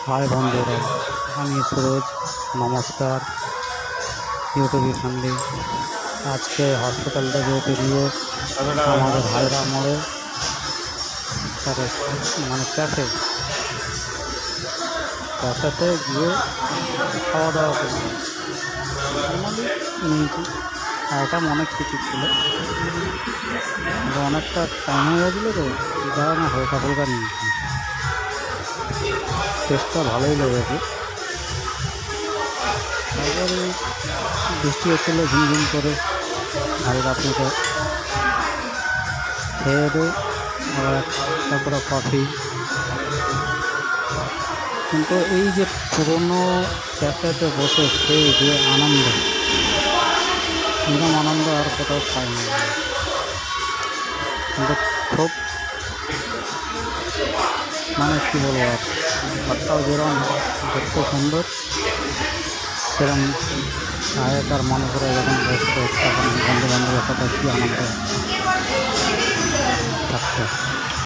High বন্ধুরা, আমি সুরজ। নমস্কার ইউটিউব ফ্যামিলি। আজকে হসপিটাল থেকে বেরিয়ে আমাদের হায়রা মোড়ে মানে ক্যাফেতে গিয়ে খাওয়া দাওয়া করি। নর্মালি নিয়েছি, আইটেম অনেক কিছু ছিল, কিন্তু অনেকটা টাইম হয়ে গেছিলো তো যারা না হালকা ফুলকা নিয়েছি। টেস্টটা ভালোই লেগেছে। তারপরে বৃষ্টি হচ্ছিলো ঝিমঝিম করে, হালকা ফুলকা খেয়ে দিয়ে আবার তারপরে কফি। কিন্তু এই যে পুরোনো ক্যাফেতে বসে খেয়ে যে আনন্দ, এরকম আনন্দ আর কোথাও পাইনি। কিন্তু খুব মানে কী বলবো, আর ঘরটাও যেরকম দেখতে সুন্দর, সেরকম আগেকার মানুষরা যখন বসতো তখন বন্ধু বান্ধবের সাথে কী আনন্দ থাকতো।